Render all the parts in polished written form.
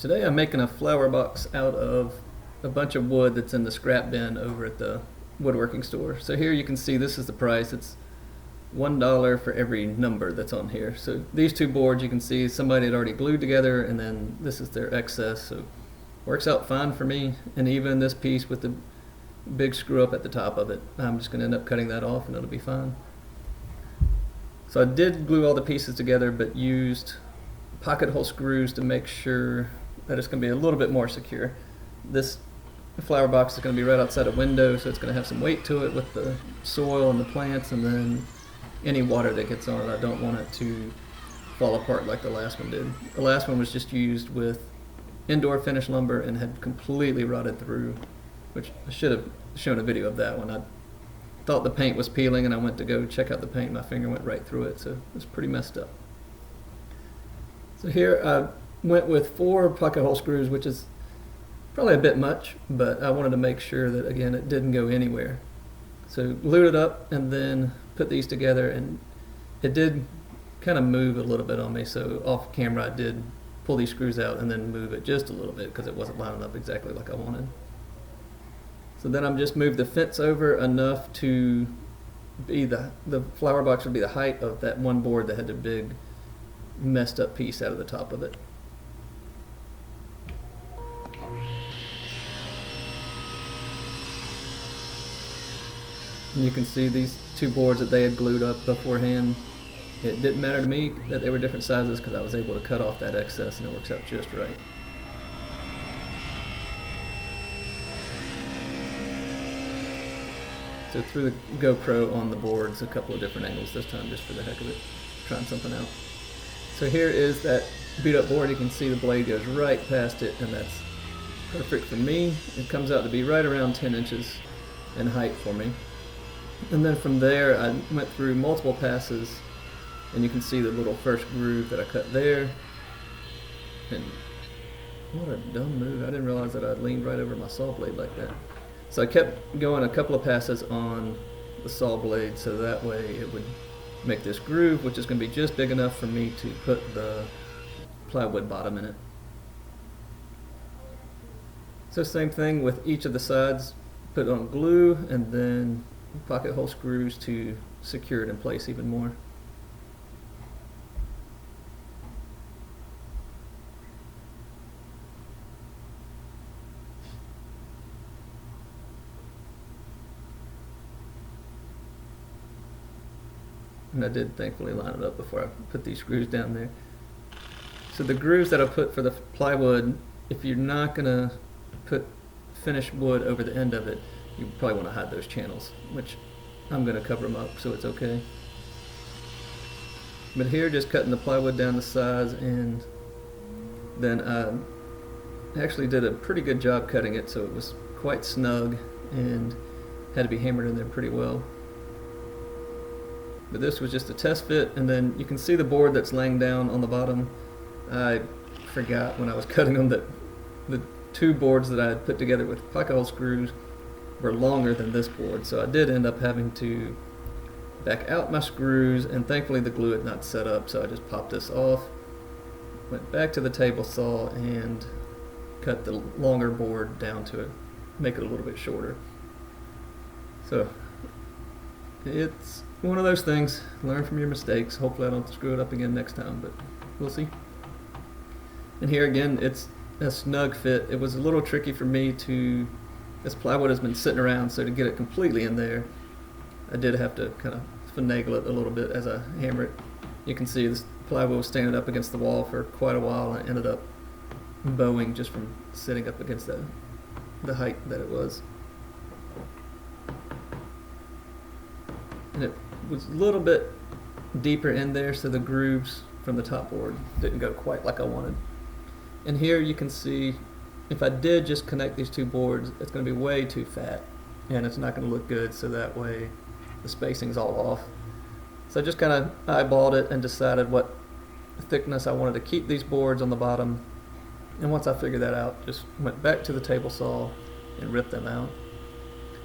Today I'm making a flower box out of a bunch of wood that's in the scrap bin over at the woodworking store. So here you can see this is the price. It's $1 for every number that's on here. So these two boards you can see somebody had already glued together, and then this is their excess. So works out fine for me. And even this piece with the big screw up at the top of it, I'm just going to end up cutting that off and it'll be fine. So I did glue all the pieces together, but used pocket hole screws to make sure that it's going to be a little bit more secure. This flower box is going to be right outside a window, so it's going to have some weight to it with the soil and the plants, and then any water that gets on it, I don't want it to fall apart like the last one did. The last one was just used with indoor finish lumber and had completely rotted through, which I should have shown a video of that one. I thought the paint was peeling and I went to go check out the paint, my finger went right through it, so it was pretty messed up. So here I went with 4 pocket hole screws, which is probably a bit much, but I wanted to make sure that, again, it didn't go anywhere. So glued it up and then put these together, and it did kind of move a little bit on me, so off camera I did pull these screws out and then move it just a little bit because it wasn't lining up exactly like I wanted. So then I'm just moved the fence over enough to be the flower box would be the height of that one board that had the big messed up piece out of the top of it. And you can see these two boards that they had glued up beforehand. It didn't matter to me that they were different sizes because I was able to cut off that excess, and it works out just right. So threw the GoPro on the boards a couple of different angles this time just for the heck of it, trying something out. So here is that beat up board. You can see the blade goes right past it, and that's perfect for me. It comes out to be right around 10 inches in height for me. And then from there I went through multiple passes, and you can see the little first groove that I cut there. And what a dumb move. I didn't realize that I'd leaned right over my saw blade like that. So I kept going a couple of passes on the saw blade so that way it would make this groove, which is going to be just big enough for me to put the plywood bottom in it. So same thing with each of the sides, put on glue and then pocket hole screws to secure it in place even more. And I did thankfully line it up before I put these screws down there. So the grooves that I put for the plywood, if you're not going to put finished wood over the end of it, you probably want to hide those channels, which I'm going to cover them up so it's okay. But here, just cutting the plywood down the sides, and then I actually did a pretty good job cutting it so it was quite snug and had to be hammered in there pretty well. But this was just a test fit, and then you can see the board that's laying down on the bottom. I forgot when I was cutting them that the two boards that I had put together with pocket hole screws were longer than this board, so I did end up having to back out my screws, and thankfully the glue had not set up, so I just popped this off, went back to the table saw and cut the longer board down to it, make it a little bit shorter. So it's one of those things, learn from your mistakes. Hopefully I don't screw it up again next time, but we'll see. And here again, it's a snug fit. It was a little tricky for me to, this plywood has been sitting around, so to get it completely in there, I did have to kind of finagle it a little bit as I hammer it. You can see this plywood was standing up against the wall for quite a while, and I ended up bowing just from sitting up against the height that it was. And it was a little bit deeper in there, so the grooves from the top board didn't go quite like I wanted. And here you can see, if I did just connect these two boards, it's going to be way too fat, and it's not going to look good, so that way the spacing's all off. So I just kind of eyeballed it and decided what thickness I wanted to keep these boards on the bottom, and once I figured that out, just went back to the table saw and ripped them out.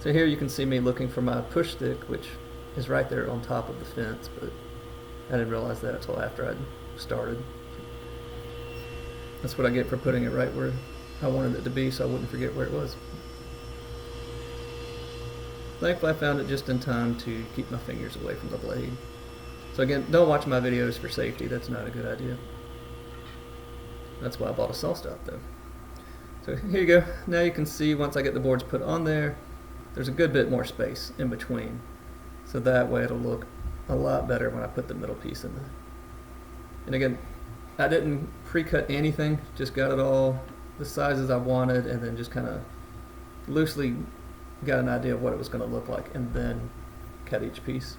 So here you can see me looking for my push stick, which is right there on top of the fence, but I didn't realize that until after I'd started. That's what I get for putting it right where I wanted it to be so I wouldn't forget where it was. Thankfully I found it just in time to keep my fingers away from the blade. So again, don't watch my videos for safety, that's not a good idea. That's why I bought a saw stop though. So here you go, now you can see once I get the boards put on there, there's a good bit more space in between. So that way it'll look a lot better when I put the middle piece in there. And again, I didn't pre-cut anything, just got it all the sizes I wanted and then just kind of loosely got an idea of what it was going to look like and then cut each piece.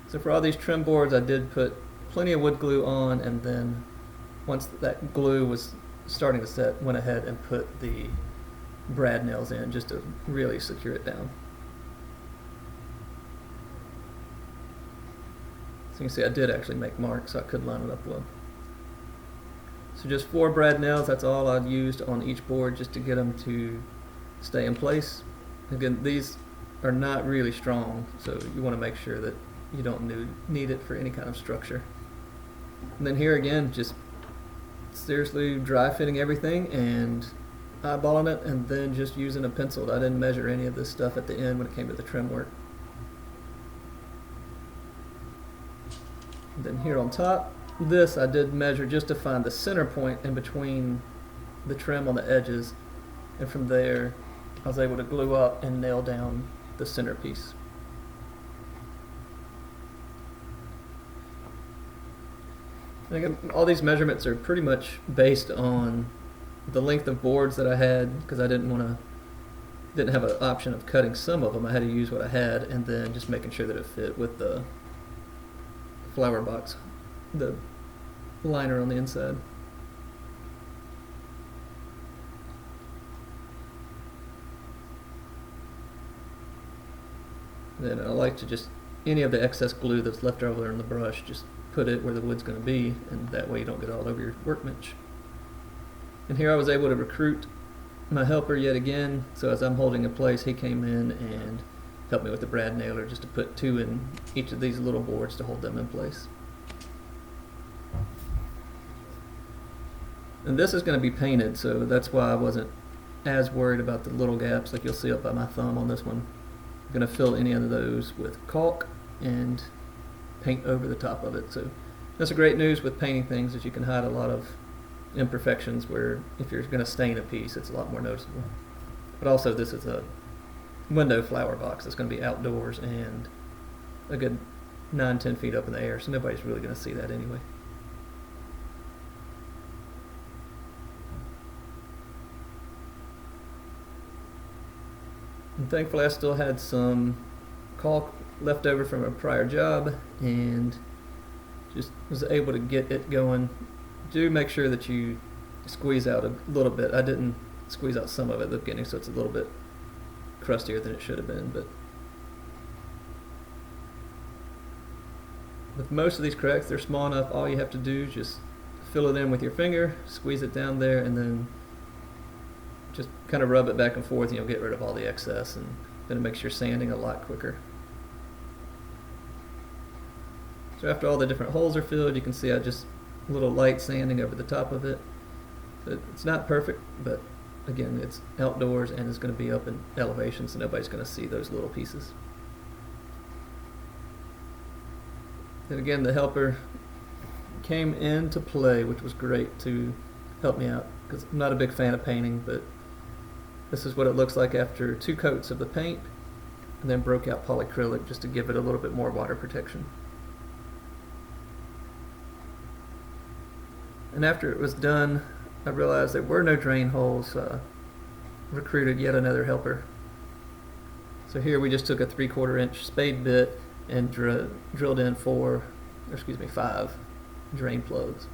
So for all these trim boards I did put plenty of wood glue on, and then once that glue was starting to set, went ahead and put the brad nails in just to really secure it down. So you can see I did actually make marks so I could line it up well. So just 4 brad nails, that's all I used on each board just to get them to stay in place. Again, these are not really strong, so you want to make sure that you don't need it for any kind of structure. And then here again, just seriously dry fitting everything and eyeballing it, and then just using a pencil. I didn't measure any of this stuff at the end when it came to the trim work. And then here on top, this I did measure just to find the center point in between the trim on the edges, and from there I was able to glue up and nail down the center piece. And again, all these measurements are pretty much based on the length of boards that I had, because I didn't have an option of cutting some of them. I had to use what I had, and then just making sure that it fit with the flower box, the liner on the inside. Then I like to just, any of the excess glue that's left over in the brush, just put it where the wood's going to be, and that way you don't get all over your workbench. And here I was able to recruit my helper yet again, so as I'm holding in place, he came in and helped me with the brad nailer just to put 2 in each of these little boards to hold them in place. And this is going to be painted, so that's why I wasn't as worried about the little gaps like you'll see up by my thumb on this one. I'm going to fill any of those with caulk and paint over the top of it. So that's the great news with painting things, is you can hide a lot of imperfections where if you're going to stain a piece, it's a lot more noticeable. But also, this is a window flower box that's going to be outdoors and a good 9-10 feet up in the air, so nobody's really going to see that anyway. And thankfully I still had some caulk left over from a prior job and just was able to get it going. Do make sure that you squeeze out a little bit. I didn't squeeze out some of it at the beginning, so it's a little bit crustier than it should have been, but with most of these cracks, they're small enough. All you have to do is just fill it in with your finger, squeeze it down there, and then just kind of rub it back and forth, and you'll get rid of all the excess, and then it makes your sanding a lot quicker. So after all the different holes are filled, you can see I just a little light sanding over the top of it. So it's not perfect, but again, it's outdoors and it's going to be up in elevation, so nobody's going to see those little pieces. And again, the helper came into play, which was great to help me out, because I'm not a big fan of painting, but this is what it looks like after 2 coats of the paint, and then broke out polyacrylic just to give it a little bit more water protection. And after it was done, I realized there were no drain holes, so I recruited yet another helper. So here we just took a 3/4 inch spade bit and drilled in 5 drain plugs,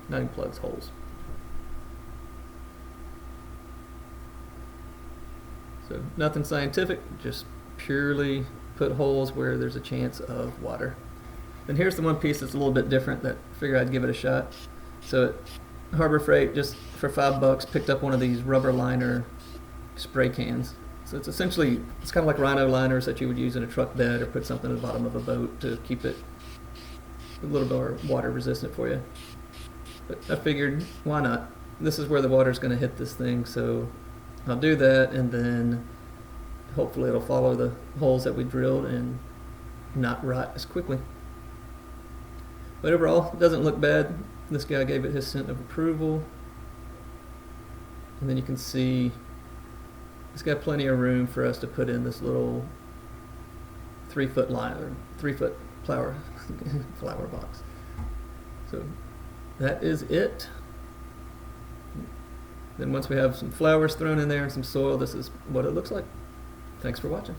not even plugs, holes. So nothing scientific, just purely put holes where there's a chance of water. And here's the one piece that's a little bit different that I figured I'd give it a shot. So at Harbor Freight, just for $5, picked up one of these rubber liner spray cans. So it's essentially, it's kind of like rhino liners that you would use in a truck bed or put something at the bottom of a boat to keep it a little more water resistant for you. But I figured, why not? This is where the water's going to hit this thing, so I'll do that, and then hopefully it'll follow the holes that we drilled and not rot as quickly. But overall, it doesn't look bad. This guy gave it his scent of approval. And then you can see it's got plenty of room for us to put in this little 3-foot line, or 3-foot flower box. So that is it. Then once we have some flowers thrown in there and some soil, this is what it looks like. Thanks for watching.